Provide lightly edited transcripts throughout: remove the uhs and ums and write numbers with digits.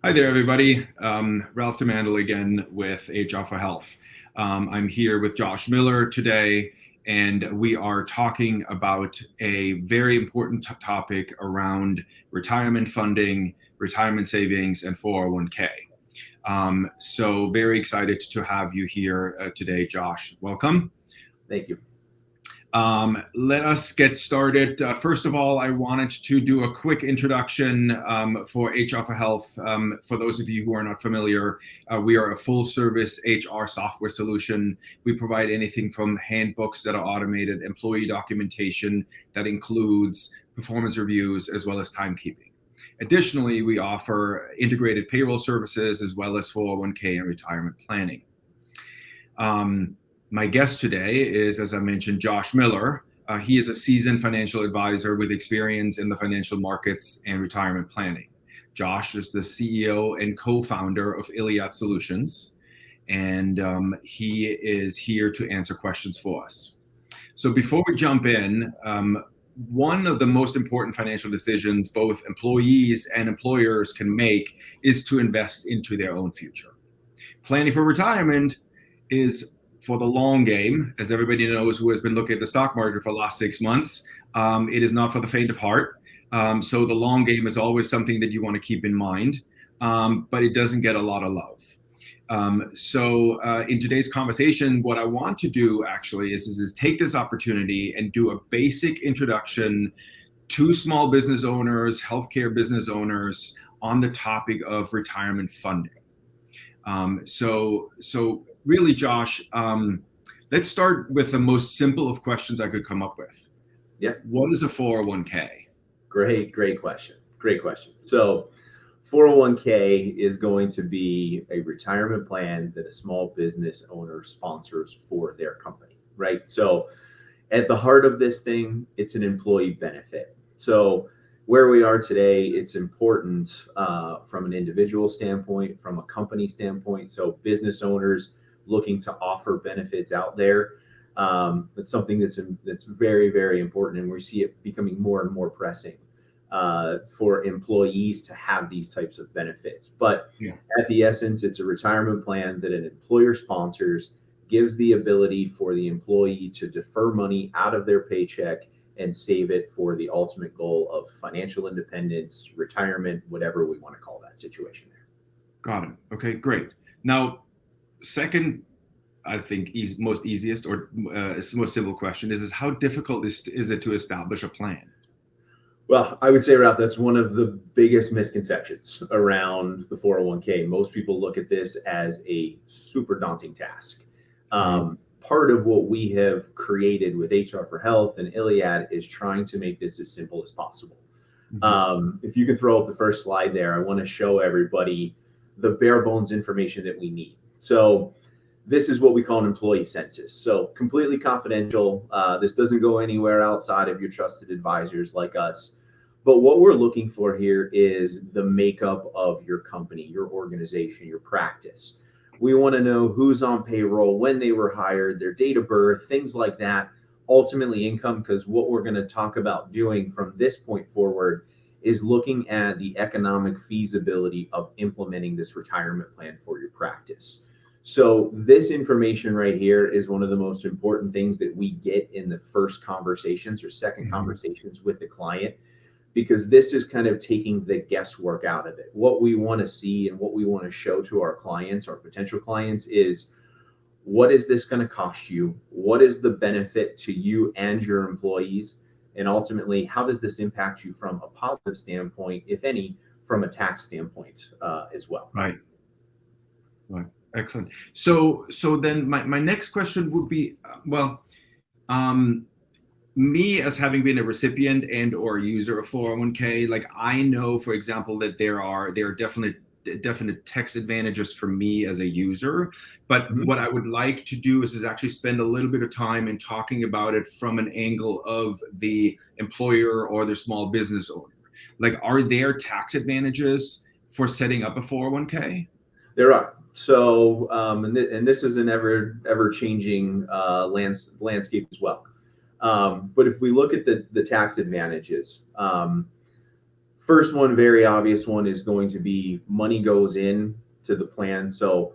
Hi there, everybody. Ralph DeMandel again with HR for Health. I'm here with Josh Miller today, and we are talking about a very important topic around retirement funding, retirement savings, and 401k. So very excited to have you here today, Josh. Welcome. Thank you. Let us get started. First of all, I wanted to do a quick introduction for HR for Health. For those of you who are not familiar, we are a full-service HR software solution. We provide anything from handbooks that are automated, employee documentation that includes performance reviews, as well as timekeeping. Additionally, we offer integrated payroll services as well as 401k and retirement planning. My guest today is, as I mentioned, Josh Miller. He is a seasoned financial advisor with experience in the financial markets and retirement planning. Josh is the CEO and co-founder of Iliad Solutions, and he is here to answer questions for us. So before we jump in, one of the most important financial decisions both employees and employers can make is to invest into their own future. Planning for retirement is for the long game, as everybody knows who has been looking at the stock market for the last 6 months. It is not for the faint of heart. So the long game is always something that you want to keep in mind, but it doesn't get a lot of love. So in today's conversation, what I want to do actually is take this opportunity and do a basic introduction to small business owners, healthcare business owners on the topic of retirement funding. So really, Josh, let's start with the most simple of questions I could come up with. Yeah. What is a 401k? Great question. So 401k is going to be a retirement plan that a small business owner sponsors for their company, right? So at the heart of this thing, it's an employee benefit. So where we are today, it's important from an individual standpoint, from a company standpoint. So business owners looking to offer benefits out there. It's something that's very, very important, and we see it becoming more and more pressing for employees to have these types of benefits. But at the essence, it's a retirement plan that an employer sponsors, gives the ability for the employee to defer money out of their paycheck and save it for the ultimate goal of financial independence, retirement, whatever we want to call that situation there. Got it. Okay, great. Now, second, I think most easiest or most simple question is how difficult is it to establish a plan? Well, I would say, Ralph, that's one of the biggest misconceptions around the 401k. Most people look at this as a super daunting task. Part of what we have created with HR for Health and Iliad is trying to make this as simple as possible. If you could throw up the first slide there, I want to show everybody the bare bones information that we need. So this is what we call an employee census. So completely confidential. This doesn't go anywhere outside of your trusted advisors like us. But what we're looking for here is the makeup of your company, your organization, your practice. We want to know who's on payroll, when they were hired, their date of birth, things like that. Ultimately income, because what we're going to talk about doing from this point forward is looking at the economic feasibility of implementing this retirement plan for your practice. So this information right here is one of the most important things that we get in the first conversations or second conversations with the client, because this is kind of taking the guesswork out of it. What we want to see and what we want to show to our clients, our potential clients, is what is this going to cost you? What is the benefit to you and your employees? And ultimately, how does this impact you from a positive standpoint, if any, from a tax standpoint as well? Right. Excellent. So then my next question would be, me as having been a recipient and or user of 401k, like I know, for example, that there are definite tax advantages for me as a user. But what I would like to do is actually spend a little bit of time in talking about it from an angle of the employer or the small business owner. Like, are there tax advantages for setting up a 401k? There are. So, and this is an ever-changing landscape as well. But if we look at the tax advantages, First one, very obvious one, is going to be money goes in to the plan. So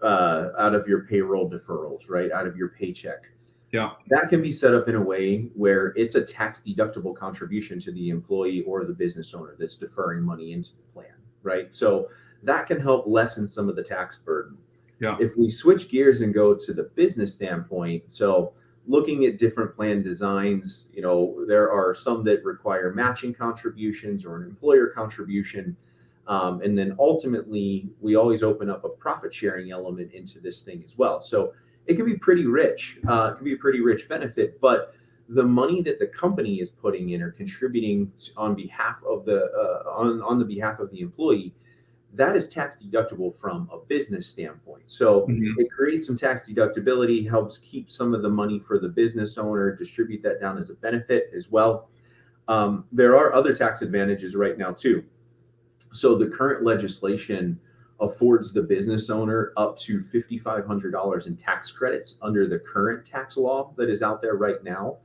out of your payroll deferrals, right? Out of your paycheck. Yeah. That can be set up in a way where it's a tax deductible contribution to the employee or the business owner that's deferring money into the plan, right? So that can help lessen some of the tax burden. Yeah. If we switch gears and go to the business standpoint, so looking at different plan designs, there are some that require matching contributions or an employer contribution. And then ultimately, we always open up a profit sharing element into this thing as well. So it can be pretty rich. It can be a pretty rich benefit, but the money that the company is putting in or contributing on behalf of the on the behalf of the employee, that is tax deductible from a business standpoint. So it creates some tax deductibility, helps keep some of the money for the business owner, distribute that down as a benefit as well. There are other tax advantages right now too. So the current legislation affords the business owner up to $5,500 in tax credits under the current tax law that is out there right now.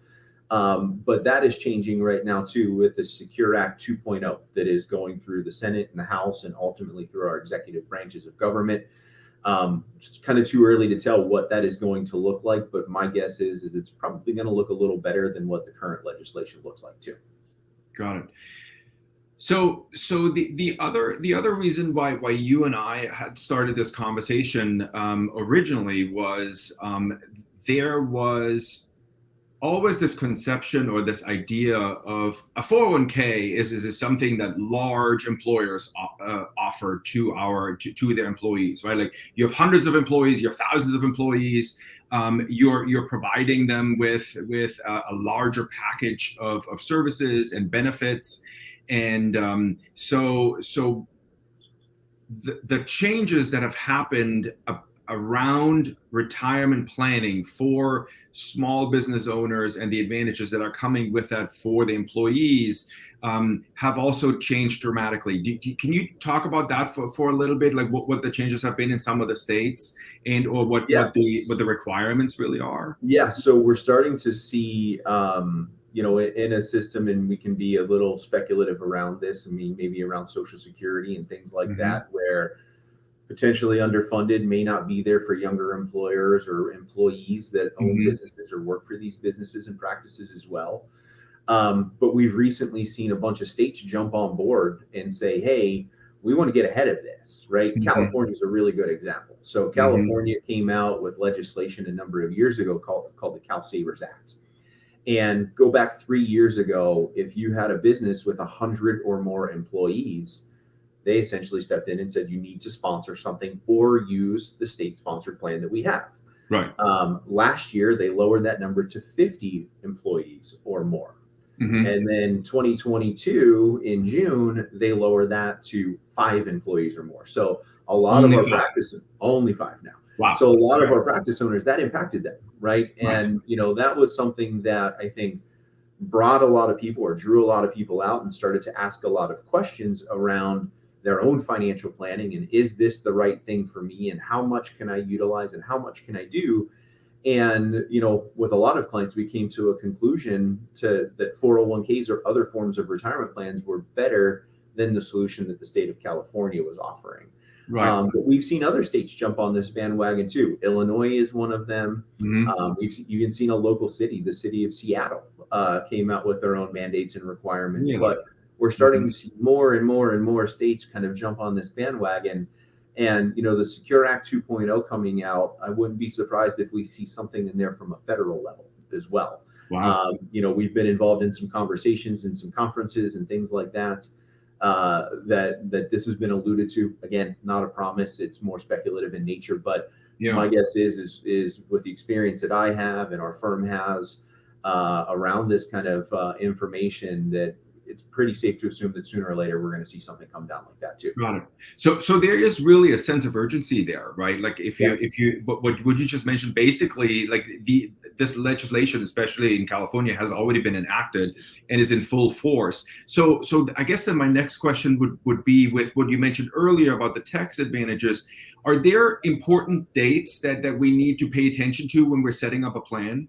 But that is changing right now too with the Secure Act 2.0 that is going through the Senate and the House and ultimately through our executive branches of government. It's kind of too early to tell what that is going to look like, but my guess is it's probably going to look a little better than what the current legislation looks like too. Got it. So the other reason why you and I had started this conversation originally was there was always this conception or this idea of a 401k is something that large employers offer to their employees, right? Like you have hundreds of employees, you have thousands of employees. You're providing them with a larger package of services and benefits. And so the changes that have happened around retirement planning for small business owners and the advantages that are coming with that for the employees have also changed dramatically. Can you talk about that for a little bit, like what the changes have been in some of the states or what the requirements really are? Yeah, so we're starting to see in a system, and we can be a little speculative around this. I mean, maybe around Social Security and things like that, where potentially underfunded may not be there for younger employers or employees that own businesses or work for these businesses and practices as well. But we've recently seen a bunch of states jump on board and say, hey, we want to get ahead of this, right? California is a really good example. So California came out with legislation a number of years ago called the Cal Savers Act. And go back 3 years ago, if you had a business with 100 or more employees, they essentially stepped in and said, you need to sponsor something or use the state-sponsored plan that we have. Right. Last year, they lowered that number to 50 employees or more. And then 2022, in June, they lowered that to 5 employees or more. So a lot of our practice, only 5 now. Wow. So a lot of our practice owners, that impacted them, right? And, that was something that I think brought a lot of people or drew a lot of people out and started to ask a lot of questions around their own financial planning. And is this the right thing for me? And how much can I utilize and how much can I do? And, with a lot of clients, we came to a conclusion that 401ks or other forms of retirement plans were better than the solution that the state of California was offering. Right. But we've seen other states jump on this bandwagon too. Illinois is one of them. We've even seen a local city, the city of Seattle, came out with their own mandates and requirements. But we're starting to see more and more and more states kind of jump on this bandwagon. And, the Secure Act 2.0 coming out, I wouldn't be surprised if we see something in there from a federal level as well. Wow. We've been involved in some conversations and some conferences and things like that. That this has been alluded to. Again, not a promise. It's more speculative in nature. But my guess is with the experience that I have and our firm has around this kind of information, that it's pretty safe to assume that sooner or later we're going to see something come down like that too. Got it. So there is really a sense of urgency there, right? Like if you what you just mentioned, basically, like this legislation, especially in California, has already been enacted and is in full force. So I guess then my next question would be with what you mentioned earlier about the tax advantages. Are there important dates that we need to pay attention to when we're setting up a plan?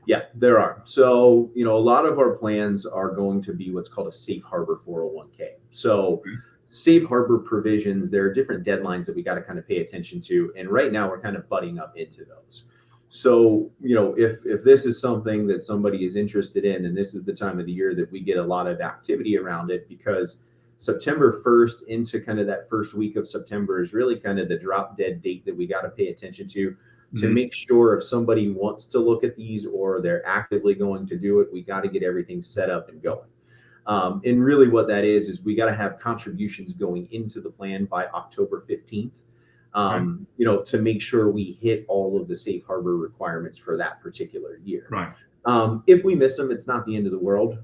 Yeah, there are. So, a lot of our plans are going to be what's called a safe harbor 401k. So, safe harbor provisions, there are different deadlines that we got to kind of pay attention to. And right now we're kind of butting up into those. So, if this is something that somebody is interested in, and this is the time of the year that we get a lot of activity around it, because September 1st into kind of that first week of September is really kind of the drop dead date that we got to pay attention to make sure if somebody wants to look at these or they're actively going to do it, we got to get everything set up and going. And really what that is we got to have contributions going into the plan by October 15th, to make sure we hit all of the safe harbor requirements for that particular year. Right. If we miss them, it's not the end of the world.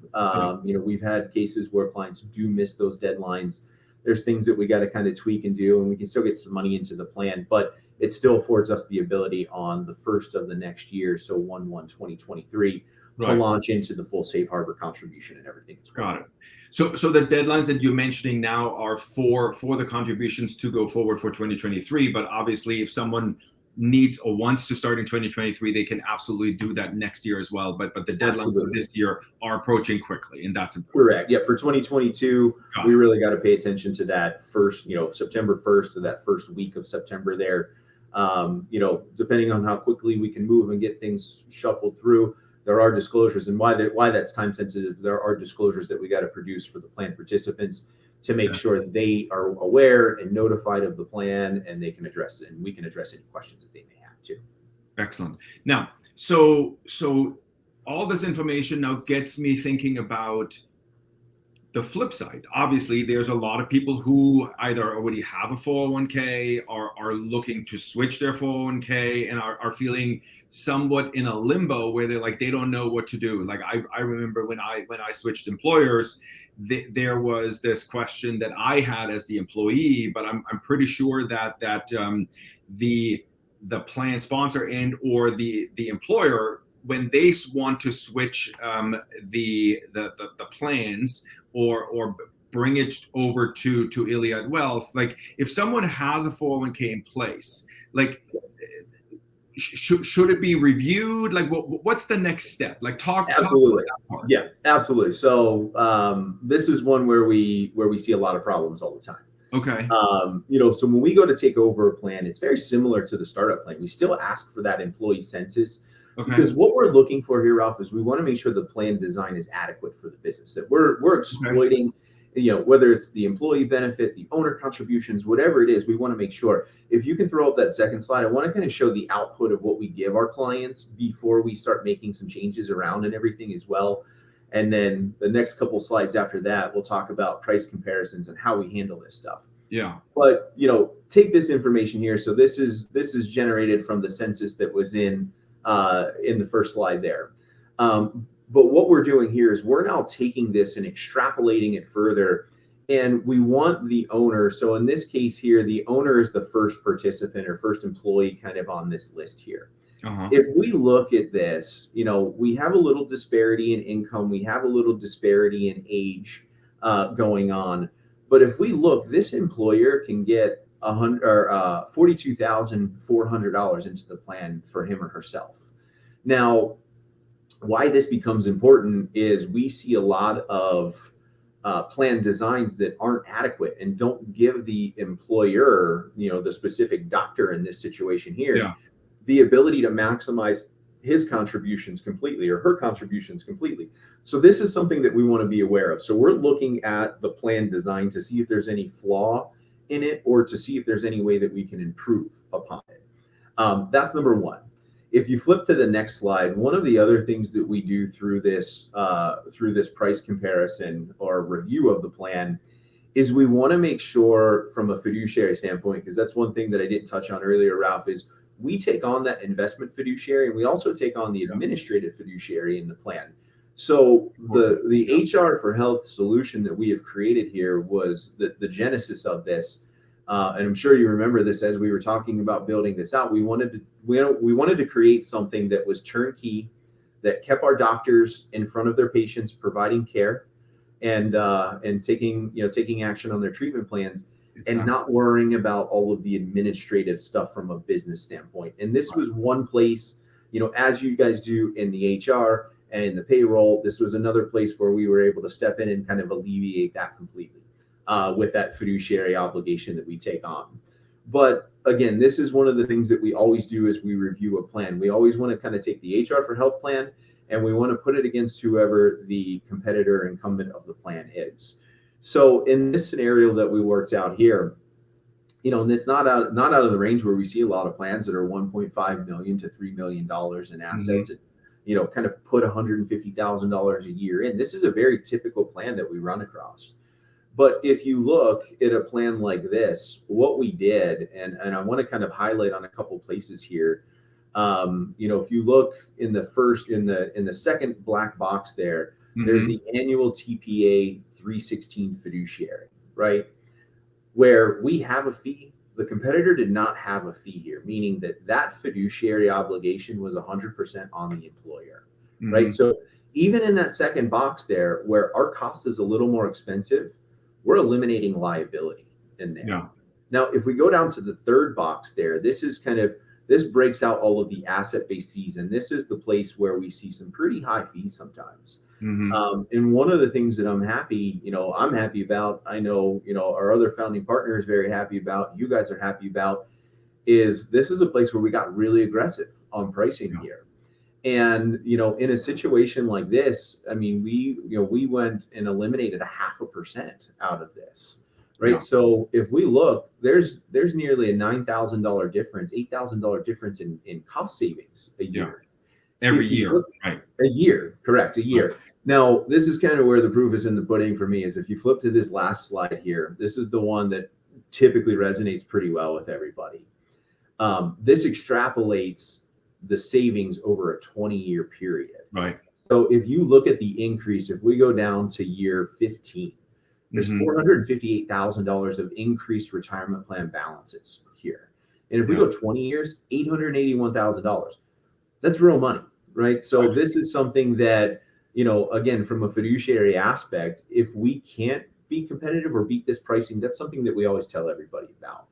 We've had cases where clients do miss those deadlines. There's things that we got to kind of tweak and do, and we can still get some money into the plan, but it still affords us the ability on the first of the next year, so 1/1/2023, to launch into the full safe harbor contribution and everything. Got it. So the deadlines that you're mentioning now are for the contributions to go forward for 2023, but obviously if someone needs or wants to start in 2023, they can absolutely do that next year as well. But the deadlines for this year are approaching quickly, and that's important. Correct. Yeah, for 2022, we really got to pay attention to that first, September 1st to that first week of September there. Depending on how quickly we can move and get things shuffled through, there are disclosures, and why that's time sensitive. There are disclosures that we got to produce for the plan participants to make sure they are aware and notified of the plan, and they can address it, and we can address any questions that they may have too. Excellent. Now, so all this information now gets me thinking about the flip side. Obviously, there's a lot of people who either already have a 401k or are looking to switch their 401k and are feeling somewhat in a limbo where they don't know what to do. Like I remember when I switched employers, there was this question that I had as the employee, but I'm pretty sure that the plan sponsor and or the employer, when they want to switch the plans or bring it over to Iliad Wealth, like if someone has a 401k in place, like should it be reviewed? Like what's the next step? Like Absolutely. Talk about that part. Yeah, absolutely. So this is one where we see a lot of problems all the time. Okay. So when we go to take over a plan, it's very similar to the startup plan. We still ask for that employee census. Okay. Because what we're looking for here, Ralph, is we want to make sure the plan design is adequate for the business, that we're exploiting, whether it's the employee benefit, the owner contributions, whatever it is, we want to make sure. If you can throw up that second slide, I want to kind of show the output of what we give our clients before we start making some changes around and everything as well. And then the next couple slides after that, we'll talk about price comparisons and how we handle this stuff. Yeah. But, take this information here. So this is generated from the census that was in the first slide there. But what we're doing here is we're now taking this and extrapolating it further, and we want the owner. So in this case here, the owner is the first participant or first employee kind of on this list here. Uh-huh. If we look at this, we have a little disparity in income. We have a little disparity in age going on. But if we look, this employer can get $42,400 into the plan for him or herself. Now, why this becomes important is we see a lot of plan designs that aren't adequate and don't give the employer, the specific doctor in this situation here, the ability to maximize his contributions completely or her contributions completely. So this is something that we want to be aware of. So we're looking at the plan design to see if there's any flaw in it or to see if there's any way that we can improve upon it. That's number one. If you flip to the next slide, one of the other things that we do through this price comparison or review of the plan is we want to make sure from a fiduciary standpoint, because that's one thing that I didn't touch on earlier, Ralph, is we take on that investment fiduciary and we also take on the administrative fiduciary in the plan. So the HR for Health solution that we have created here was the genesis of this. And I'm sure you remember this as we were talking about building this out. We wanted to create something that was turnkey, that kept our doctors in front of their patients, providing care and taking action on their treatment plans. Exactly. And not worrying about all of the administrative stuff from a business standpoint. And this was one place as you guys do in the HR and in the payroll, this was another place where we were able to step in and kind of alleviate that completely with that fiduciary obligation that we take on. But again, this is one of the things that we always do is we review a plan. We always want to kind of take the HR for health plan and we want to put it against whoever the competitor incumbent of the plan is. So in this scenario that we worked out here, and it's not out of the range where we see a lot of plans that are 1.5 million to $3 million in assets, and, kind of put $150,000 a year in. This is a very typical plan that we run across. But if you look at a plan like this, what we did, and I want to kind of highlight on a couple places here. If you look in the second black box there, there's the annual TPA 316 fiduciary, right? Where we have a fee. The competitor did not have a fee here, meaning that fiduciary obligation was 100% on the employer, right? So even in that second box there, where our cost is a little more expensive, we're eliminating liability in there. Yeah. Now, if we go down to the third box there, this breaks out all of the asset-based fees, and this is the place where we see some pretty high fees sometimes. And one of the things that I'm happy about, I know, our other founding partner is very happy about, you guys are happy about, is this is a place where we got really aggressive on pricing here. And, in a situation like this, I mean, we went and eliminated 0.5% out of this, right? Yeah. So if we look, there's nearly a $9,000 difference, $8,000 difference in cost savings a year. Every year, right? A year, correct, a year. Right. Now, this is kind of where the proof is in the pudding for me, is if you flip to this last slide here, this is the one that typically resonates pretty well with everybody. This extrapolates the savings over a 20-year period. Right. So if you look at the increase, if we go down to year 15, there's $458,000 of increased retirement plan balances here. And if we go 20 years, $881,000. That's real money, right? So this is something that, again, from a fiduciary aspect, if we can't be competitive or beat this pricing, that's something that we always tell everybody about.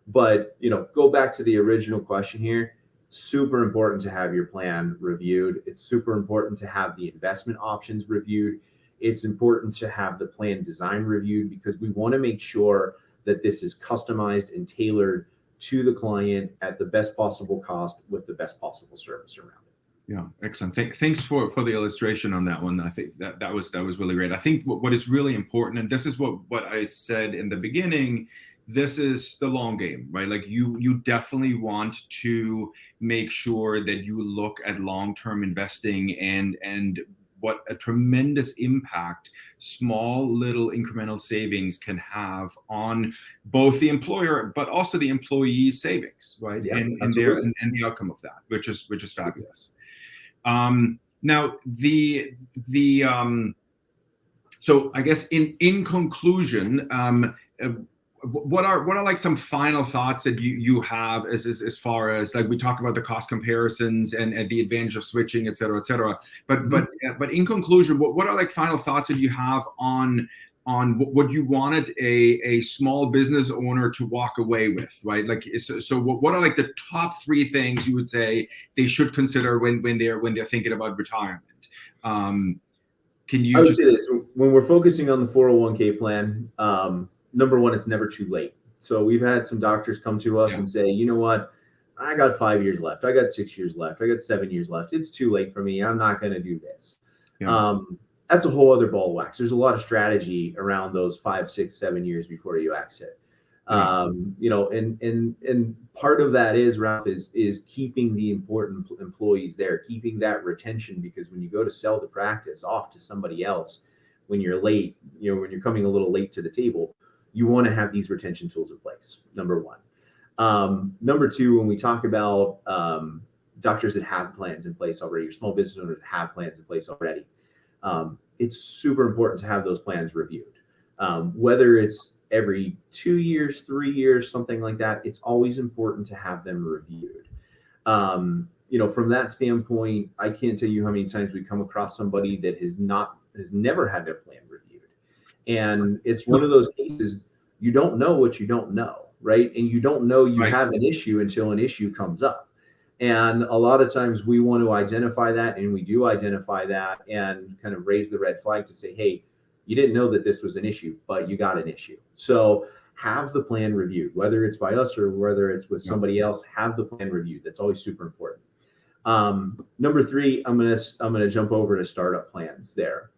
But, go back to the original question here. Super important to have your plan reviewed. It's super important to have the investment options reviewed. It's important to have the plan design reviewed, because we want to make sure that this is customized and tailored to the client at the best possible cost with the best possible service around it. Yeah, excellent. Thanks for the illustration on that one. I think that was really great. I think what is really important, and this is what I said in the beginning, this is the long game, right? Like you definitely want to make sure that you look at long-term investing and what a tremendous impact small little incremental savings can have on both the employer but also the employee savings, right? Yeah, and the outcome of that, which is fabulous. Now so I guess in conclusion, what are like some final thoughts that you have as far as, like, we talk about the cost comparisons and the advantage of switching, et cetera, but in conclusion, what are like final thoughts that you have on what you wanted a small business owner to walk away with, right? Like, so what are like the top 3 things you would say they should consider when they're thinking about retirement? Can you? I would say this: when we're focusing on the 401k plan, number one, it's never too late. So we've had some doctors come to us and say, you know what, I got 5 years left. I got 6 years left. I got 7 years left. It's too late for me. I'm not going to do this. Yeah. That's a whole other ball of wax. There's a lot of strategy around those 5, 6, 7 years before you exit. And part of that is, Ralph, is keeping the important employees there, keeping that retention, because when you go to sell the practice off to somebody else, when you're late, when you're coming a little late to the table, you want to have these retention tools in place, number one. Number two, when we talk about doctors that have plans in place already, or small business owners that have plans in place already, it's super important to have those plans reviewed. Whether it's every 2 years, 3 years, something like that, it's always important to have them reviewed. From that standpoint, I can't tell you how many times we come across somebody that has never had their plan reviewed. And it's one of those cases, you don't know what you don't know, right? And you don't know you have an issue until an issue comes up. And a lot of times we want to identify that, and we do identify that and kind of raise the red flag to say, hey, you didn't know that this was an issue, but you got an issue. So have the plan reviewed, whether it's by us or whether it's with somebody else. Have the plan reviewed. That's always super important. Number three, I'm gonna jump over to startup plans there.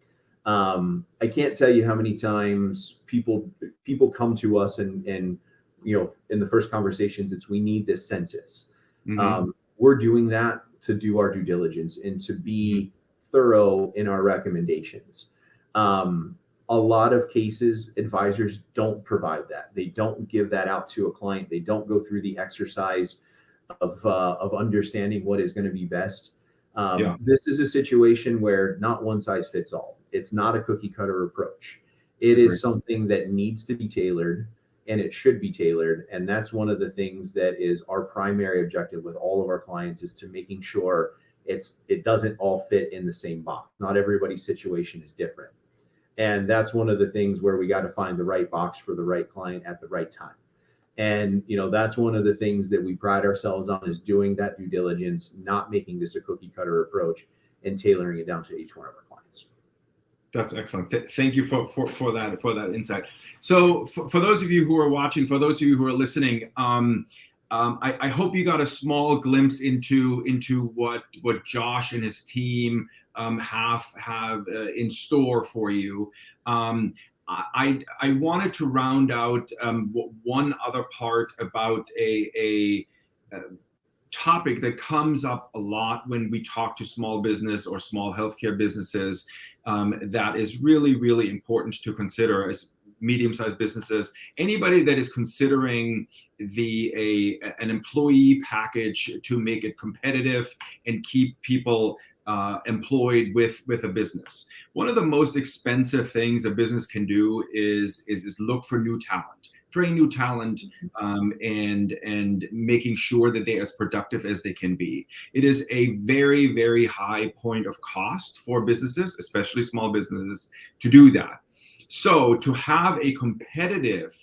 I can't tell you how many times people come to us and in the first conversations, it's, we need this census. We're doing that to do our due diligence and to be thorough in our recommendations. A lot of cases, advisors don't provide that. They don't give that out to a client. They don't go through the exercise of understanding what is going to be best. This is a situation where not one size fits all. It's not a cookie cutter approach. It is something that needs to be tailored, and it should be tailored. And that's one of the things that is our primary objective with all of our clients, is to making sure it doesn't all fit in the same box. Not everybody's situation is different. And that's one of the things where we got to find the right box for the right client at the right time. And, that's one of the things that we pride ourselves on, is doing that due diligence, not making this a cookie cutter approach, and tailoring it down to each one of our clients. That's excellent. Thank you for that insight. So for those of you who are watching, for those of you who are listening, I hope you got a small glimpse into what Josh and his team have in store for you. I wanted to round out one other part about a topic that comes up a lot when we talk to small business or small healthcare businesses, that is really, really important to consider as medium-sized businesses. Anybody that is considering an employee package to make it competitive and keep people employed with a business. One of the most expensive things a business can do is look for new talent, train new talent, and making sure that they're as productive as they can be. It is a very, very high point of cost for businesses, especially small businesses, to do that. So to have a competitive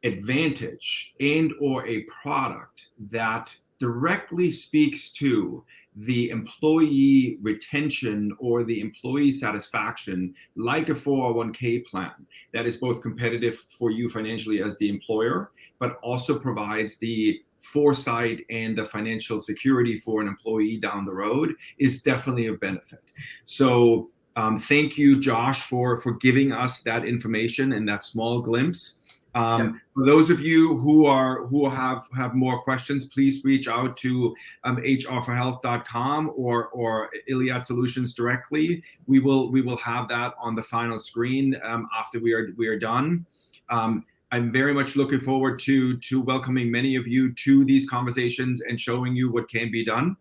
advantage and or a product that directly speaks to the employee retention or the employee satisfaction, like a 401k plan that is both competitive for you financially as the employer, but also provides the foresight and the financial security for an employee down the road, is definitely a benefit. So thank you, Josh, for giving us that information and that small glimpse. For those of you who have more questions, please reach out to hrforhealth.com or Iliad Solutions directly. We will have that on the final screen after we are done. I'm very much looking forward to welcoming many of you to these conversations and showing you what can be done.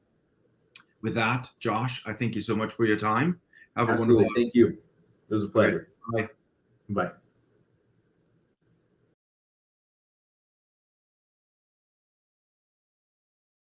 With that, Josh, I thank you so much for your time. Have a wonderful day. Thank you. It was a pleasure. Bye. Bye.